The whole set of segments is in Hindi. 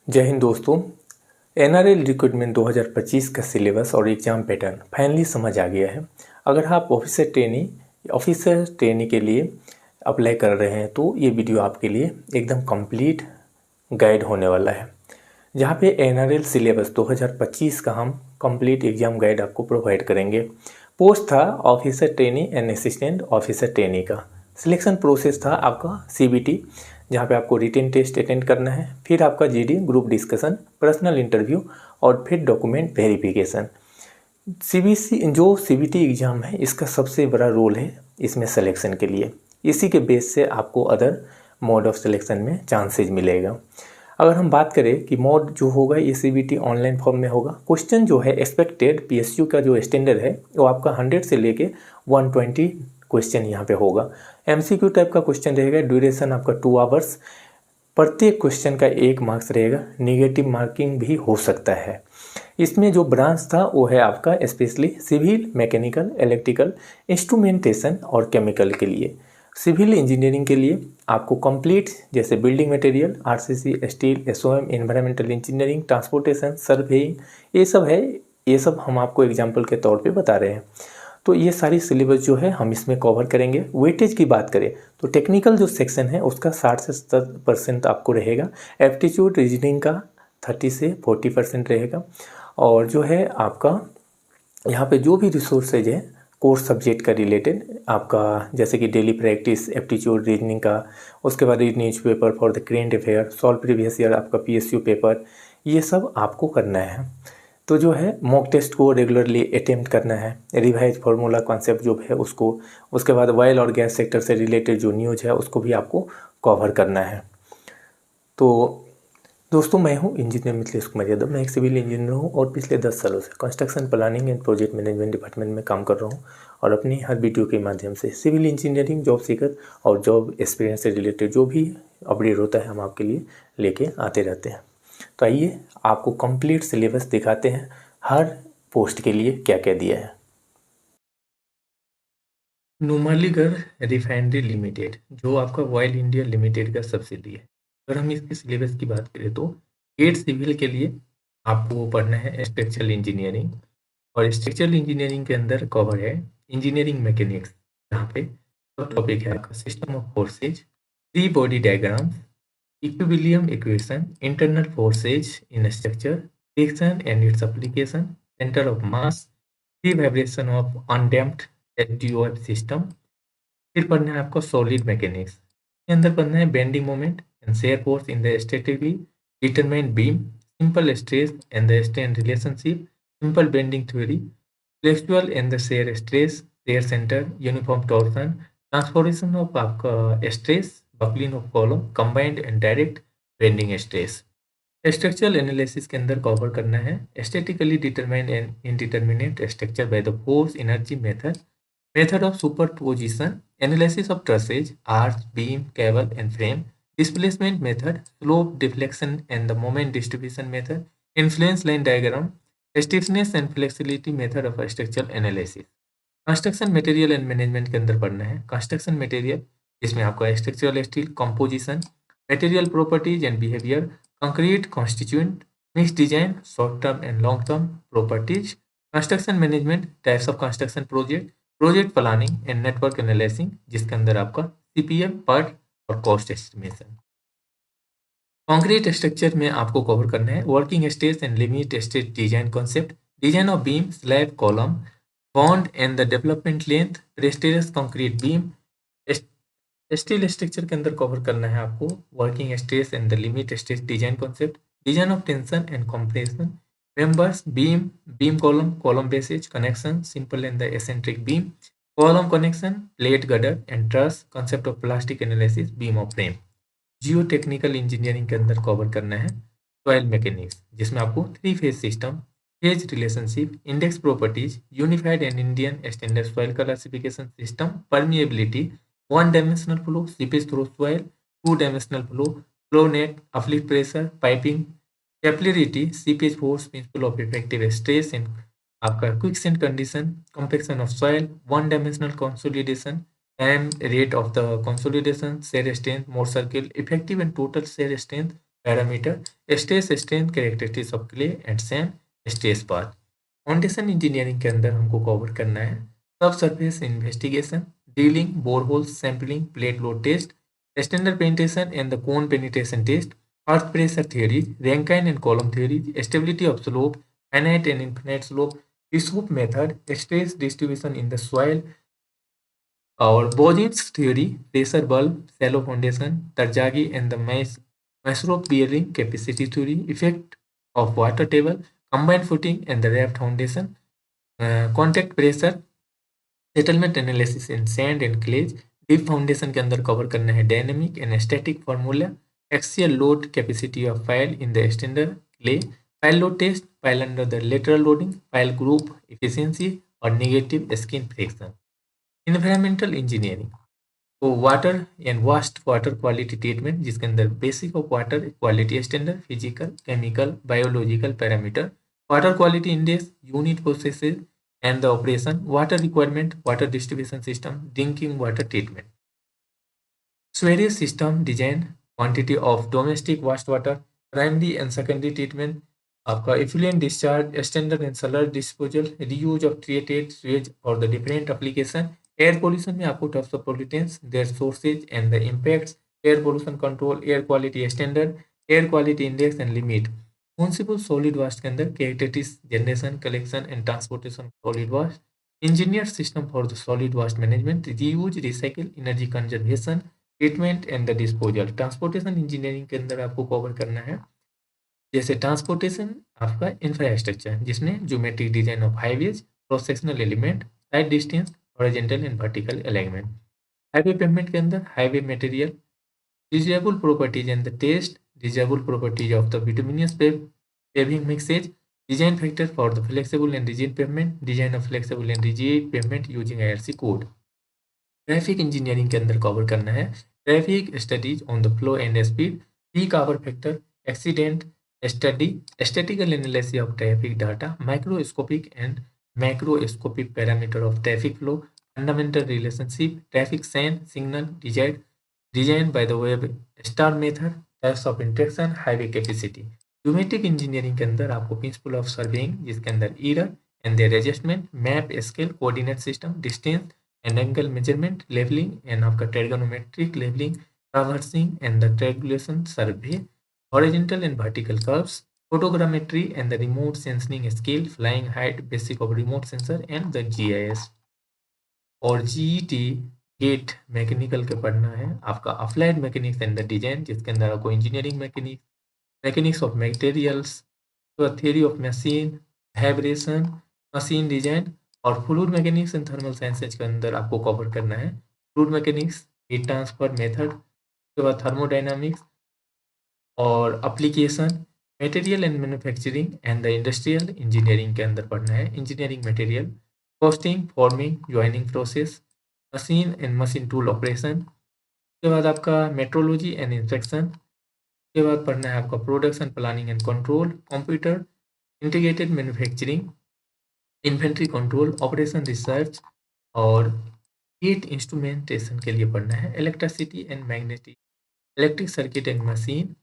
जय हिंद दोस्तों। एनआरएल रिक्रूटमेंट 2025 का सिलेबस और एग्ज़ाम पैटर्न फाइनली समझ आ गया है। अगर आप ऑफिसर ट्रेनी के लिए अप्लाई कर रहे हैं तो ये वीडियो आपके लिए एकदम कंप्लीट गाइड होने वाला है, जहाँ पे एनआरएल सिलेबस 2025 का हम कंप्लीट एग्ज़ाम गाइड आपको प्रोवाइड करेंगे। पोस्ट था officer trainee and assistant officer trainee का। सिलेक्शन प्रोसेस था आपका सीबीटी, जहाँ पे आपको रिटन टेस्ट अटेंड करना है, फिर आपका GD group discussion, personal interview और फिर डॉक्यूमेंट वेरिफिकेशन। सीबीटी एग्ज़ाम है, इसका सबसे बड़ा रोल है इसमें सिलेक्शन के लिए। इसी के बेस से आपको अदर मोड ऑफ सिलेक्शन में चांसेज मिलेगा। अगर हम बात करें कि मोड जो होगा ये सीबीटी ऑनलाइन फॉर्म में होगा। क्वेश्चन जो है एक्सपेक्टेड पीएसयू का जो स्टैंडर्ड है वो आपका 100 से लेके 120 क्वेश्चन यहाँ पे होगा। एमसीक्यू टाइप का क्वेश्चन रहेगा। ड्यूरेशन आपका 2 आवर्स। प्रत्येक क्वेश्चन का 1 मार्क्स रहेगा। निगेटिव मार्किंग भी हो सकता है। इसमें जो ब्रांच था वो है आपका specially civil, mechanical, electrical, instrumentation और केमिकल के लिए। सिविल इंजीनियरिंग के लिए आपको कंप्लीट जैसे building material, RCC, steel, SOM, environmental engineering, transportation, surveying, ये सब है। ये सब हम आपको एग्जाम्पल के तौर पे बता रहे हैं। तो ये सारी सिलेबस जो है हम इसमें कवर करेंगे। वेटेज की बात करें तो टेक्निकल जो सेक्शन है उसका 60 से 70% आपको रहेगा। एप्टीट्यूड रीजनिंग का 30 से 40% रहेगा। और जो है आपका यहाँ पे जो भी रिसोर्सेज है कोर्स सब्जेक्ट का रिलेटेड आपका, जैसे कि डेली प्रैक्टिस, एप्टीट्यूड रीजनिंग का, उसके बाद read news paper for the current affair, solve previous year आपका पीएसयू पेपर, ये सब आपको करना है। तो जो है मॉक टेस्ट को रेगुलरली अटेम्प्ट करना है। रिवाइज फार्मूला कॉन्सेप्ट जो है उसको, उसके बाद ऑयल और गैस सेक्टर से रिलेटेड जो न्यूज है उसको भी आपको कवर करना है। तो दोस्तों, मैं हूं इंजीनियर मिथिलेश कुमार यादव। मैं एक सिविल इंजीनियर हूं और पिछले 10 सालों से construction planning and project management department में काम कर रहा हूं और अपनी हर वीडियो के माध्यम से सिविल इंजीनियरिंग, जॉब सीकर और जॉब एक्सपीरियंस से रिलेटेड जो भी अपडेट होता है हम आपके लिए लेके आते रहते हैं। तो आइए आपको कंप्लीट सिलेबस दिखाते हैं हर पोस्ट के लिए क्या क्या दिया है। नुमालीगढ़ रिफाइनरी लिमिटेड जो आपका ऑयल इंडिया लिमिटेड का सब्सिडी है। अगर हम इसके सिलेबस की बात करें तो गेट सिविल के लिए आपको पढ़ना है स्ट्रक्चरल इंजीनियरिंग, और स्ट्रक्चरल इंजीनियरिंग के अंदर कवर है इंजीनियरिंग मैकेनिक्स, जहाँ पे सब टॉपिक है आपका system of forces, free body diagram, equilibrium equation, internal forces in structure, friction and its application, centre of mass, free vibration of undamped SDOF system. फिर पढ़ना है आपको सॉलिड मैकेनिक्स के अंदर पढ़ना है bending moment and shear force in the statically determinate beam, simple stress and the strain relationship, simple bending theory, flexural and the shear stress, shear centre, uniform torsion, transformation of आपका stress, buckling of column, combined and direct bending stress. Structural analysis के अंदर कवर करना है statically determinate and indeterminate structure by the force energy method, method of superposition, analysis of trusses, arch, beam, cable and frame, displacement method, slope deflection and the moment distribution method, influence line diagram, stiffness and flexibility method of structural analysis. Construction material and management के अंदर पढ़ना है कंस्ट्रक्शन मटेरियल, जिसमें आपका structural steel composition, material properties and behaviour, concrete constituent, mix design, short term and long term properties. Construction management, types of construction project, project planning and network analysis, जिसके अंदर आपका सीपीएम, पर्ट और कॉस्ट एस्टिमेशन। कंक्रीट स्ट्रक्चर में आपको कवर करना है working stress and limit stress design concept, design of beam, slab, column, bond and the development length, prestressed concrete beam. Steel structure के अंदर कवर करना है आपको working stress and the limit stress design concept, design of tension and compression, members, beam, beam column, column bases, connection, simple and the eccentric beam, column connection, plate girder and truss, concept of plastic analysis, beam of frame. Jio technical engineering के अंदर कवर करना है सॉइल मैकेनिक्स, जिसमें आपको 3 phase system, phase relationship, index properties, unified and Indian standard soil classification system, permeability, 1 dimensional flow, seepage through soil, 2 dimensional flow, flow net, uplift pressure, piping, capillarity, seepage force, principle of effective stress in आपका quicksand condition, compaction of soil, 1 dimensional consolidation, time rate of the consolidation, shear strength, Mohs circle, effective and total shear strength, parameter, stress strength characteristics of clay and sand, stress path. Foundation engineering के अंदर हमको कवर करना है sub surface investigation, drilling, borehole sampling, plate load test, standard penetration and the cone penetration test, earth pressure theories, Rankine and column theories, stability of slope, finite and infinite slope, Bishoff method, stress distribution in the soil, और Bogin's theory, pressure bulb, shallow foundation, Tarjagi and the Maslow bearing capacity theory, effect of water table, combined footing and the raft foundation, contact pressure, settlement analysis in sand and clays. Deep foundation के अंदर कवर करना है dynamic and static formula, axial load capacity of pile in the standard clay, pile load test, pile under the lateral loading, pile group efficiency और negative skin friction. Environmental engineering तो water and waste water quality treatment, जिसके अंदर basic of water quality standard, physical, chemical, biological parameter, water quality index, unit processes and the operation, water requirement, water distribution system, drinking water treatment, sewage system design, quantity of domestic wastewater, primary and secondary treatment, आपका effluent discharge, standard and sludge disposal, reuse of treated sewage for the different application, air pollution में आपको types of pollutants, their sources and the impacts, air pollution control, air quality standard, air quality index and limit, municipal solid vast के अंदर characteristics, generation, collection and transportation solid vast, engineer system for the solid vast management, reuse, recycle, energy conservation, treatment and the disposal. Transportation engineering के अंदर आपको कवर करना है जैसे ट्रांसपोर्टेशन आपका इंफ्रास्ट्रक्चर, जिसमें geometric design of highways, cross sectional element, side distance, horizontal and vertical alignment. Highway payment के अंदर highway material, desirable properties and the test, desirable properties of the bituminous paving mixage, design factor for the flexible and rigid pavement, design of flexible and rigid pavement using IRC code। Traffic engineering के अंदर कवर करना है traffic studies on the flow and speed, peak hour factor, accident study, statical analysis of traffic data, microscopic and macroscopic parameter of traffic flow, fundamental relationship, traffic sign signal design by the Webster method, types of interaction, highway capacity. Geometric engineering के अंदर आपको प्रिंसिपल ऑफ सर्वेइंग, जिसके अंदर error and their adjustment, map scale, coordinate system, distance and angle measurement, levelling and आपका trigonometric levelling, traversing and the triangulation survey, horizontal and vertical curves, photogrammetry and the remote sensing scale, flying height, basic of remote sensor and the GIS। और जीईटी गेट मैकेनिकल के पढ़ना है आपका applied mechanics and the design, जिसके अंदर आपको engineering mechanics, mechanics of materials, theory of machine, vibration, machine design और fluid mechanics and thermal sciences के अंदर आपको कवर करना है fluid mechanics, heat transfer method, उसके बाद थर्मोडाइनामिक्स और application, material and manufacturing and the industrial engineering के अंदर पढ़ना है engineering material, casting, forming, joining process, machine and machine tool operation. उसके बाद आपका मेट्रोलॉजी एंड इंस्पेक्शन, उसके बाद पढ़ना है आपका production planning and control, computer, integrated manufacturing, inventory control, operation research और गेट इंस्ट्रूमेंटेशन के लिए पढ़ना है electricity and magnetic, electric circuit and machine,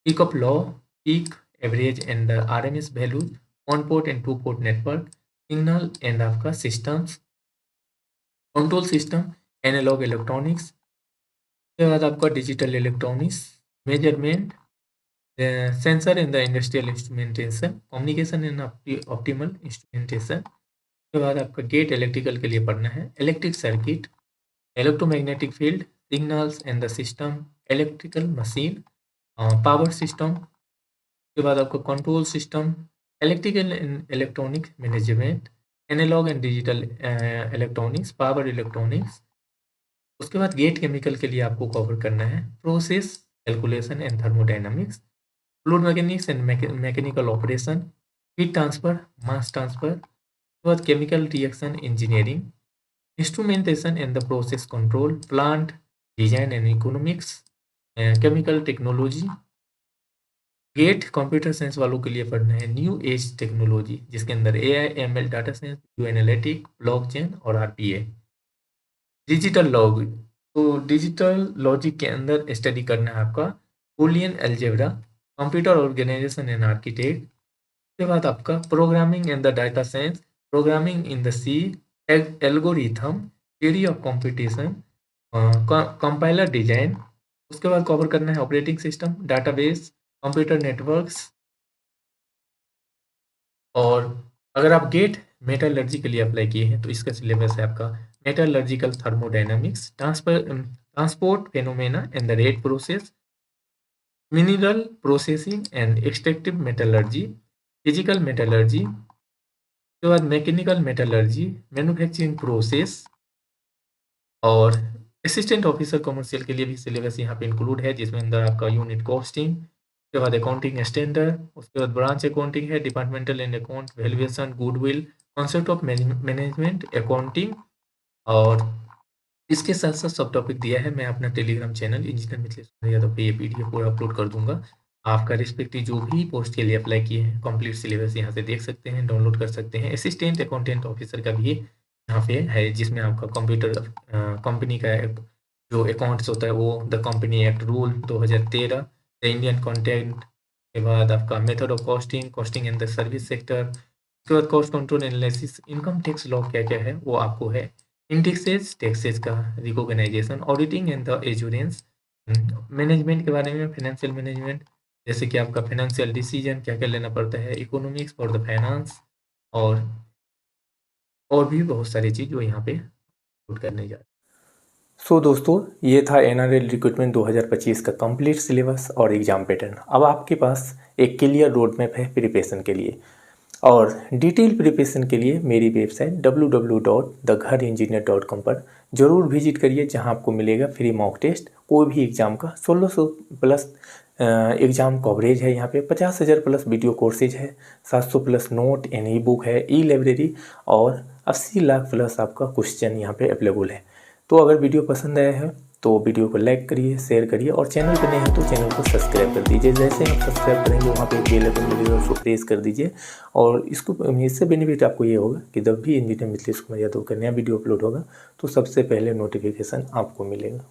peak of law, peak, average and the RMS values, one port and two port network, signal and आपका systems, control system, analog electronics, उसके बाद आपका digital electronics, measurement, sensor in the industrial instrumentation, communication and optimal instrumentation. उसके बाद आपका गेट इलेक्ट्रिकल के लिए पढ़ना है electric circuit, electromagnetic field, signals and the system, electrical machine, power system. उसके बाद आपका control system, electrical and electronic management, analog and digital electronics, power electronics. उसके बाद गेट केमिकल के लिए आपको कवर करना है process calculation and thermodynamics, fluid mechanics and mechanical operation, heat transfer, mass transfer. उसके बाद chemical reaction engineering, instrumentation and the process control, plant design and economics, chemical technology. GATE computer science वालों के लिए पढ़ना है न्यू एज टेक्नोलॉजी, जिसके अंदर AI, ML, data science, video analytic, blockchain और आरपीए। डिजिटल लॉजिक, तो डिजिटल लॉजिक के अंदर स्टडी करना है आपका Boolean algebra, computer organization and architect, उसके बाद आपका programming in the data science, programming in the C, algorithm, theory of competition, compiler design. उसके बाद कवर करना है operating system, database, computer networks. और अगर आप गेट मेटलर्जी के लिए अप्लाई किए हैं तो इसका सिलेबस है आपका metallurgical thermodynamics, transport phenomena and the rate process, mineral processing and extractive metallurgy, physical metallurgy, उसके बाद मैकेनिकल मेटलर्जी, मैन्युफैक्चरिंग प्रोसेस। और असिस्टेंट ऑफिसर कमर्शियल के लिए भी सिलेबस यहाँ पे इंक्लूड है, जिसमें अंदर आपका यूनिट कॉस्टिंग, उसके बाद अकाउंटिंग स्टैंडर्ड, उसके बाद ब्रांच अकाउंटिंग है, departmental and account valuation, goodwill, concept of management accounting. और इसके साथ साथ सब टॉपिक दिया है। मैं अपना Telegram channel engineer Mithilesh Kumar Yadav पे ये पीडीएफ पूरा अपलोड कर दूंगा। आपका रिस्पेक्टिव जो भी पोस्ट के लिए अप्लाई किए हैं कंप्लीट सिलेबस यहाँ से देख सकते हैं, डाउनलोड कर सकते हैं। असिस्टेंट अकाउंटेंट ऑफिसर का भी यहाँ पे है, जिसमें आपका कंप्यूटर कंपनी का जो अकाउंट्स होता है वो the company act rule 2013, the Indian content के बाद आपका method of costing, costing in the service sector, उसके बाद cost control analysis, income tax law क्या क्या है वो आपको है, इंडेक्सेस टैक्सेस का recognization, auditing and the assurance, management के बारे में, फाइनेंशियल मैनेजमेंट जैसे कि आपका फाइनेंशियल डिसीजन क्या क्या लेना पड़ता है, इकोनॉमिक्स फॉर द फाइनेंस, और भी बहुत सारी चीज़ जो यहाँ पे नोट करने जा रहे हैं। सो दोस्तों, ये था एनआरएल रिक्रूटमेंट 2025 का कंप्लीट सिलेबस और एग्जाम पैटर्न। अब आपके पास एक क्लियर रोड मैप है प्रिपरेशन के लिए। और डिटेल प्रिपरेशन के लिए मेरी वेबसाइट www.thegharengineer.com पर ज़रूर विजिट करिए, जहां आपको मिलेगा फ्री मॉक टेस्ट। कोई भी एग्ज़ाम का 1600 प्लस एग्ज़ाम कवरेज है, यहाँ पे 50,000 प्लस वीडियो कोर्सेज है, 700 plus note and E book है, ई लाइब्रेरी, और 80 लाख प्लस आपका क्वेश्चन यहाँ पे अवेलेबल है। तो अगर वीडियो पसंद आया है तो वीडियो को लाइक करिए, शेयर करिए, और चैनल पर नए हैं तो चैनल को सब्सक्राइब कर दीजिए। जैसे आप सब्सक्राइब करेंगे वहाँ पे बेल आइकन मिलेगा, उसको प्रेस कर दीजिए। और इससे बेनिफिट आपको ये होगा कि जब भी इंजीनियर मिथिलेश कुमार यादव का नया वीडियो अपलोड होगा तो सबसे पहले नोटिफिकेशन आपको मिलेगा।